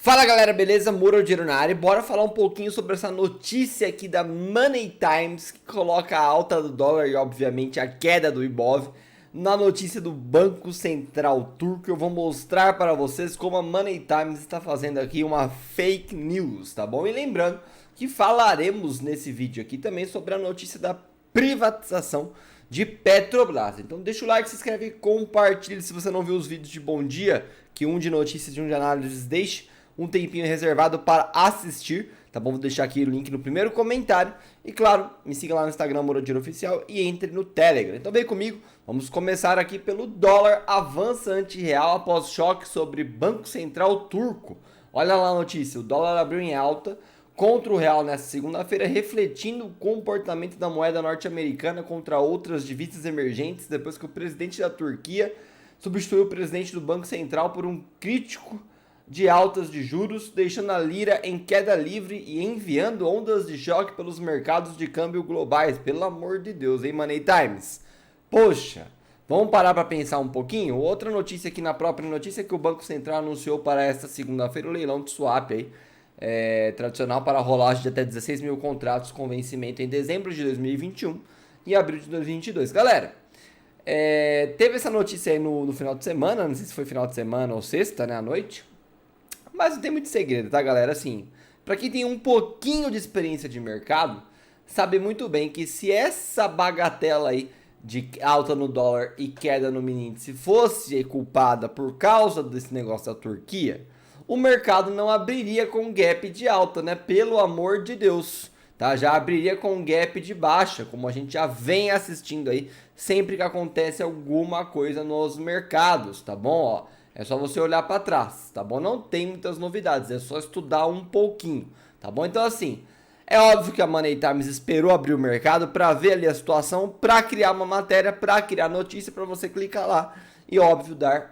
Fala galera, beleza? Muro Dinheiro na área. Bora falar um pouquinho sobre essa notícia aqui da Money Times, que coloca a alta do dólar e obviamente a queda do Ibov na notícia do Banco Central Turco. Eu vou mostrar para vocês como a Money Times está fazendo aqui uma fake news, tá bom? E lembrando que falaremos nesse vídeo aqui também sobre a notícia da privatização de Petrobras. Então deixa o like, se inscreve e compartilha se você não viu os vídeos de bom dia, que um de notícias e um de análises, deixe um tempinho reservado para assistir, tá bom? Vou deixar aqui o link no primeiro comentário. E claro, me siga lá no Instagram, Muro Dinheiro Oficial, e entre no Telegram. Então vem comigo, vamos começar aqui pelo dólar avança anti-real após choque sobre Banco Central Turco. Olha lá a notícia, o dólar abriu em alta contra o real nesta segunda-feira, refletindo o comportamento da moeda norte-americana contra outras divisas emergentes, depois que o presidente da Turquia substituiu o presidente do Banco Central por um crítico de altas de juros, deixando a lira em queda livre e enviando ondas de choque pelos mercados de câmbio globais. Pelo amor de Deus, hein, Money Times? Poxa, vamos parar para pensar um pouquinho? Outra notícia aqui na própria notícia é que o Banco Central anunciou para esta segunda-feira o leilão de swap aí, tradicional para a rolagem de até 16 mil contratos com vencimento em dezembro de 2021 e abril de 2022. Galera, teve essa notícia aí no final de semana, não sei se foi final de semana ou sexta, né, à noite. Mas não tem muito segredo, tá, galera? Assim, pra quem tem um pouquinho de experiência de mercado, sabe muito bem que se essa bagatela aí de alta no dólar e queda no mini índice fosse culpada por causa desse negócio da Turquia, o mercado não abriria com gap de alta, né? Pelo amor de Deus, tá? Já abriria com gap de baixa, como a gente já vem assistindo aí sempre que acontece alguma coisa nos mercados, tá bom? Ó, é só você olhar para trás, tá bom? Não tem muitas novidades, é só estudar um pouquinho, tá bom? Então assim, é óbvio que a Money Times esperou abrir o mercado para ver ali a situação, para criar uma matéria, para criar notícia, para você clicar lá e óbvio dar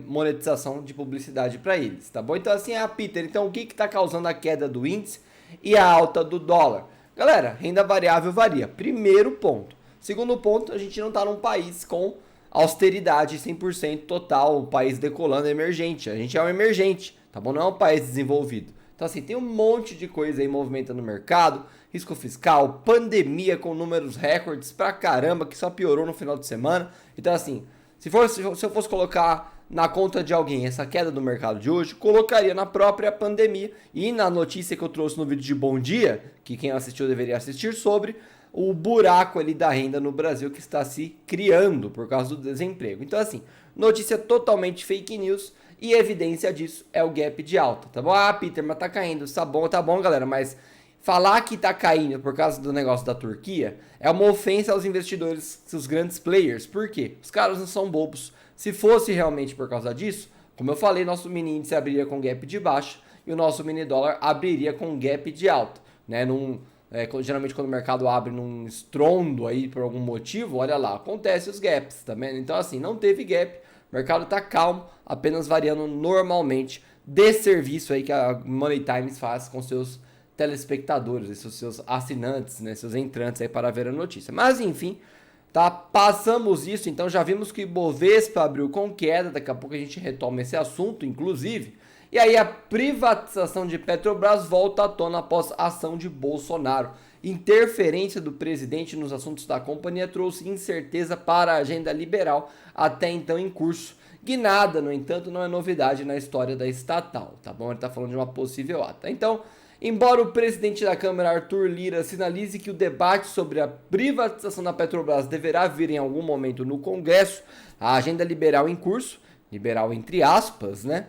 monetização de publicidade para eles, tá bom? Então assim, Peter, então o que está causando a queda do índice e a alta do dólar? Galera, renda variável varia, primeiro ponto. Segundo ponto, a gente não está num país com austeridade 100% total, o país decolando emergente. A gente é um emergente, tá bom? Não é um país desenvolvido. Então assim, tem um monte de coisa aí movimentando no mercado, risco fiscal, pandemia com números recordes pra caramba, que só piorou no final de semana. Então assim, se eu fosse colocar na conta de alguém essa queda do mercado de hoje, colocaria na própria pandemia e na notícia que eu trouxe no vídeo de Bom Dia, que quem assistiu deveria assistir, sobre o buraco ali da renda no Brasil que está se criando por causa do desemprego. Então assim, notícia totalmente fake news e evidência disso é o gap de alta, tá bom? Peter, mas tá caindo, tá bom galera, mas falar que tá caindo por causa do negócio da Turquia é uma ofensa aos investidores, os grandes players. Por quê? Os caras não são bobos. Se fosse realmente por causa disso, como eu falei, nosso mini índice abriria com gap de baixa e o nosso mini dólar abriria com gap de alta, né? Geralmente quando o mercado abre num estrondo aí por algum motivo, olha lá, acontece os gaps, tá vendo? Então assim, não teve gap, o mercado tá calmo, apenas variando normalmente de serviço aí que a Money Times faz com seus telespectadores, seus assinantes, né, seus entrantes aí para ver a notícia. Mas enfim, tá, passamos isso, então já vimos que o Bovespa abriu com queda, daqui a pouco a gente retoma esse assunto, inclusive. E aí a privatização de Petrobras volta à tona após a ação de Bolsonaro. Interferência do presidente nos assuntos da companhia trouxe incerteza para a agenda liberal até então em curso. Guinada, no entanto, não é novidade na história da estatal, tá bom? Ele está falando de uma possível ata. Então, embora o presidente da Câmara, Arthur Lira, sinalize que o debate sobre a privatização da Petrobras deverá vir em algum momento no Congresso, a agenda liberal em curso, liberal entre aspas, né?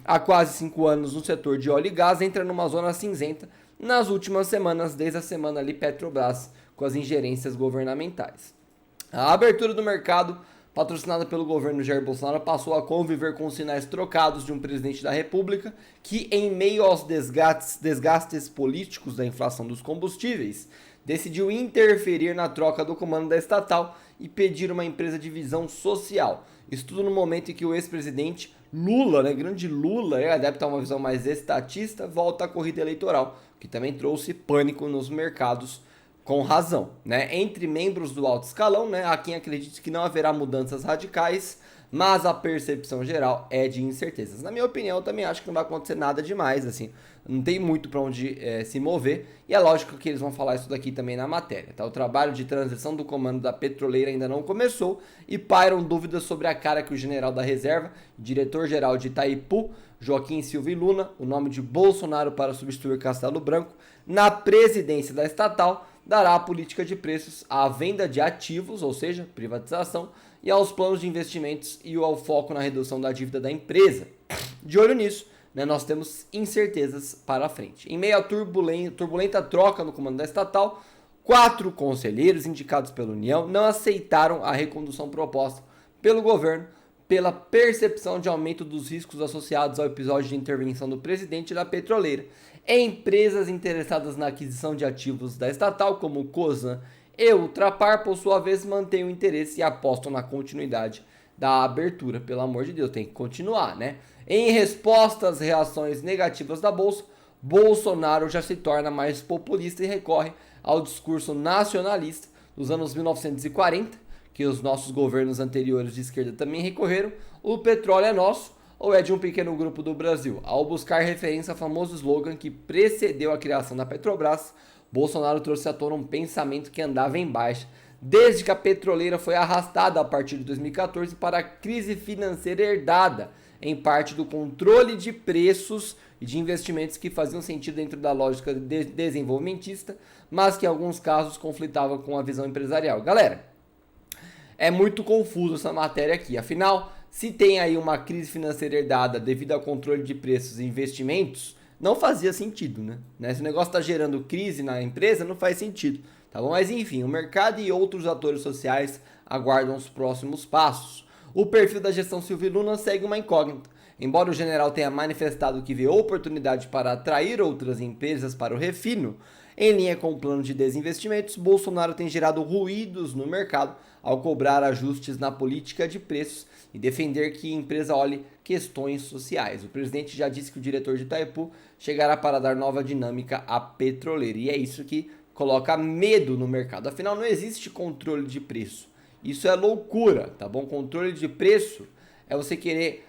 Há quase 5 anos no setor de óleo e gás entra numa zona cinzenta nas últimas semanas, desde a semana ali Petrobras com as ingerências governamentais. A abertura do mercado, patrocinada pelo governo Jair Bolsonaro, passou a conviver com sinais trocados de um presidente da República que, em meio aos desgastes políticos da inflação dos combustíveis, decidiu interferir na troca do comando da estatal e pedir uma empresa de visão social. Isso tudo no momento em que o ex-presidente Lula, né, grande Lula, adepto a uma visão mais estatista, volta à corrida eleitoral, que também trouxe pânico nos mercados, com razão, né? Entre membros do alto escalão, né, há quem acredite que não haverá mudanças radicais, mas a percepção geral é de incertezas. Na minha opinião, eu também acho que não vai acontecer nada demais, assim, não tem muito para onde se mover, e é lógico que eles vão falar isso daqui também na matéria, tá? O trabalho de transição do comando da petroleira ainda não começou e pairam dúvidas sobre a cara que o general da reserva, diretor-geral de Itaipu, Joaquim Silva e Luna, o nome de Bolsonaro para substituir Castelo Branco, na presidência da estatal, dará a política de preços à venda de ativos, ou seja, privatização, e aos planos de investimentos e ao foco na redução da dívida da empresa. De olho nisso, né, nós temos incertezas para a frente. Em meio à turbulenta troca no comando da estatal, 4 conselheiros indicados pela União não aceitaram a recondução proposta pelo governo pela percepção de aumento dos riscos associados ao episódio de intervenção do presidente da petroleira. Empresas interessadas na aquisição de ativos da estatal, como Cosan e Ultrapar, por sua vez, mantêm o interesse e apostam na continuidade da abertura. Pelo amor de Deus, tem que continuar, né? Em resposta às reações negativas da Bolsa, Bolsonaro já se torna mais populista e recorre ao discurso nacionalista dos anos 1940, que os nossos governos anteriores de esquerda também recorreram. O petróleo é nosso, ou é de um pequeno grupo do Brasil? Ao buscar referência ao famoso slogan que precedeu a criação da Petrobras, Bolsonaro trouxe à tona um pensamento que andava em baixa, desde que a petroleira foi arrastada a partir de 2014 para a crise financeira herdada, em parte do controle de preços e de investimentos que faziam sentido dentro da lógica desenvolvimentista, mas que em alguns casos conflitavam com a visão empresarial. Galera, é muito confuso essa matéria aqui. Afinal, se tem aí uma crise financeira herdada devido ao controle de preços e investimentos, não fazia sentido, né? Se o negócio está gerando crise na empresa, não faz sentido, tá bom? Mas enfim, o mercado e outros atores sociais aguardam os próximos passos. O perfil da gestão Silvio Luna segue uma incógnita. Embora o general tenha manifestado que vê oportunidade para atrair outras empresas para o refino, em linha com o plano de desinvestimentos, Bolsonaro tem gerado ruídos no mercado ao cobrar ajustes na política de preços e defender que a empresa olhe questões sociais. O presidente já disse que o diretor de Itaipu chegará para dar nova dinâmica à petroleira. E é isso que coloca medo no mercado. Afinal, não existe controle de preço. Isso é loucura, tá bom? Controle de preço é você querer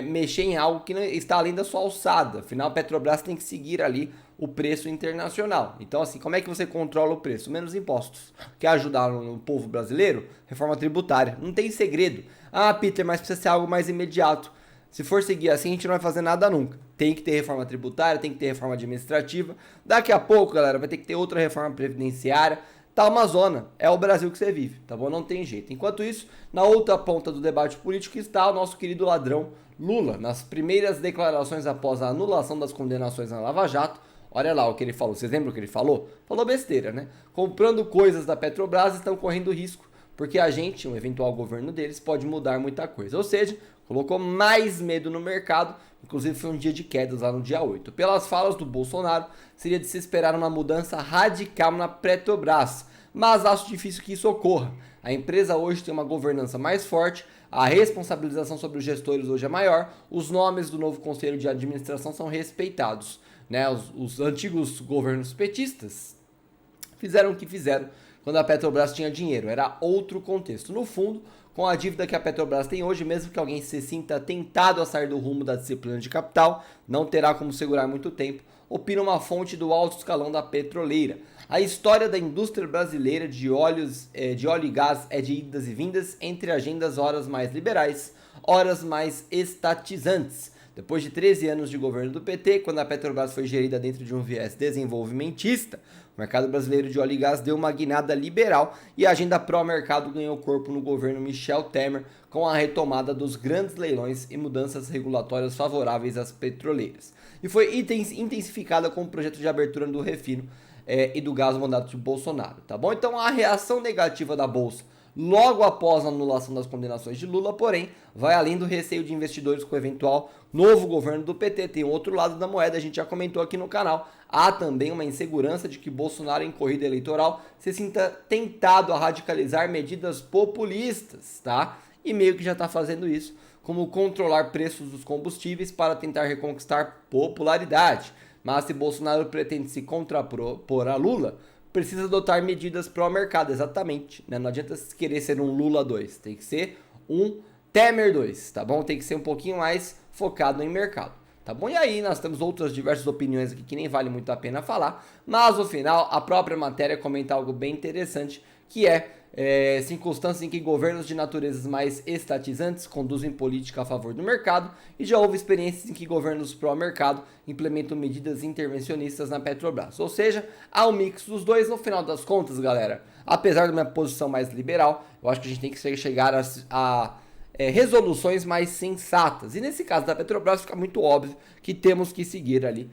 mexer em algo que não está além da sua alçada. Afinal, a Petrobras tem que seguir ali o preço internacional. Então, assim, como é que você controla o preço? Menos impostos. Quer ajudar o povo brasileiro? Reforma tributária. Não tem segredo. Ah, Peter, mas precisa ser algo mais imediato. Se for seguir assim, a gente não vai fazer nada nunca. Tem que ter reforma tributária, tem que ter reforma administrativa. Daqui a pouco, galera, vai ter que ter outra reforma previdenciária. Tá uma zona, é o Brasil que você vive, tá bom? Não tem jeito. Enquanto isso, na outra ponta do debate político está o nosso querido ladrão Lula. Nas primeiras declarações após a anulação das condenações na Lava Jato, olha lá o que ele falou. Vocês lembram o que ele falou? Falou besteira, né? Comprando coisas da Petrobras estão correndo risco, porque a gente, um eventual governo deles, pode mudar muita coisa. Ou seja, colocou mais medo no mercado, inclusive foi um dia de quedas lá no dia 8. Pelas falas do Bolsonaro, seria de se esperar uma mudança radical na Petrobras, mas acho difícil que isso ocorra. A empresa hoje tem uma governança mais forte, a responsabilização sobre os gestores hoje é maior, os nomes do novo conselho de administração são respeitados, né? Os antigos governos petistas fizeram o que fizeram quando a Petrobras tinha dinheiro, era outro contexto. No fundo, com a dívida que a Petrobras tem hoje, mesmo que alguém se sinta tentado a sair do rumo da disciplina de capital, não terá como segurar muito tempo, opina uma fonte do alto escalão da petroleira. A história da indústria brasileira de óleo e gás é de idas e vindas entre agendas horas mais liberais, horas mais estatizantes. Depois de 13 anos de governo do PT, quando a Petrobras foi gerida dentro de um viés desenvolvimentista, o mercado brasileiro de óleo e gás deu uma guinada liberal e a agenda pró-mercado ganhou corpo no governo Michel Temer, com a retomada dos grandes leilões e mudanças regulatórias favoráveis às petroleiras. E foi intensificada com o projeto de abertura do refino e do gás mandato de Bolsonaro, tá bom? Então a reação negativa da Bolsa logo após a anulação das condenações de Lula, porém, vai além do receio de investidores com o eventual novo governo do PT. Tem outro lado da moeda, a gente já comentou aqui no canal. Há também uma insegurança de que Bolsonaro, em corrida eleitoral, se sinta tentado a radicalizar medidas populistas, tá? E meio que já está fazendo isso, como controlar preços dos combustíveis para tentar reconquistar popularidade. Mas se Bolsonaro pretende se contrapor a Lula, precisa adotar medidas pró-mercado, exatamente, né? Não adianta querer ser um Lula 2, tem que ser um Temer 2, tá bom? Tem que ser um pouquinho mais focado em mercado, tá bom? E aí nós temos outras diversas opiniões aqui que nem vale muito a pena falar, mas no final a própria matéria comenta algo bem interessante, que circunstâncias em que governos de naturezas mais estatizantes conduzem política a favor do mercado, e já houve experiências em que governos pró-mercado implementam medidas intervencionistas na Petrobras. Ou seja, há um mix dos dois. No final das contas, galera, apesar da minha posição mais liberal, eu acho que a gente tem que chegar a resoluções mais sensatas. E nesse caso da Petrobras fica muito óbvio que temos que seguir ali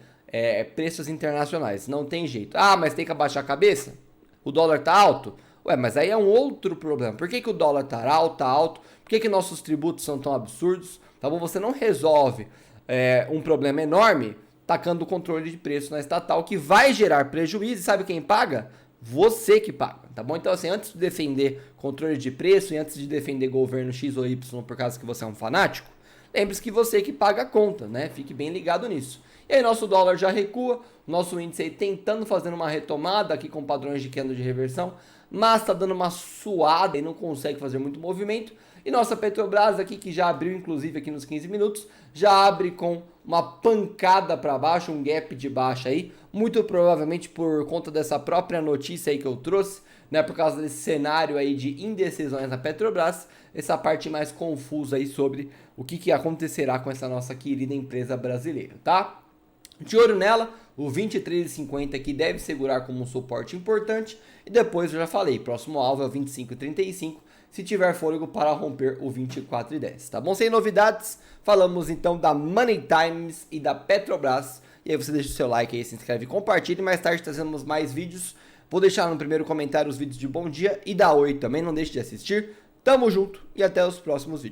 preços internacionais. Não tem jeito. Ah, mas tem que abaixar a cabeça? O dólar tá alto? Ué, mas aí é um outro problema. Por que o dólar tá alto? Por que nossos tributos são tão absurdos? Tá bom? Você não resolve um problema enorme tacando o controle de preço na estatal, que vai gerar prejuízo. E sabe quem paga? Você que paga, tá bom? Então, assim, antes de defender controle de preço e antes de defender governo X ou Y por causa que você é um fanático, lembre-se que você que paga a conta, né? Fique bem ligado nisso. E aí nosso dólar já recua, nosso índice aí tentando fazer uma retomada aqui com padrões de queda de reversão, mas tá dando uma suada e não consegue fazer muito movimento. E nossa Petrobras aqui, que já abriu inclusive aqui nos 15 minutos, já abre com uma pancada para baixo, um gap de baixa aí, muito provavelmente por conta dessa própria notícia aí que eu trouxe, né, por causa desse cenário aí de indecisões na Petrobras, essa parte mais confusa aí sobre o que acontecerá com essa nossa querida empresa brasileira, tá? De olho nela, o 23,50 aqui deve segurar como um suporte importante, e depois eu já falei, próximo alvo é o 25,35, se tiver fôlego para romper o 24,10, tá bom? Sem novidades, falamos então da Money Times e da Petrobras. E aí você deixa o seu like aí, se inscreve e compartilha. Mais tarde trazemos mais vídeos. Vou deixar no primeiro comentário os vídeos de bom dia e da Oi também, não deixe de assistir. Tamo junto e até os próximos vídeos.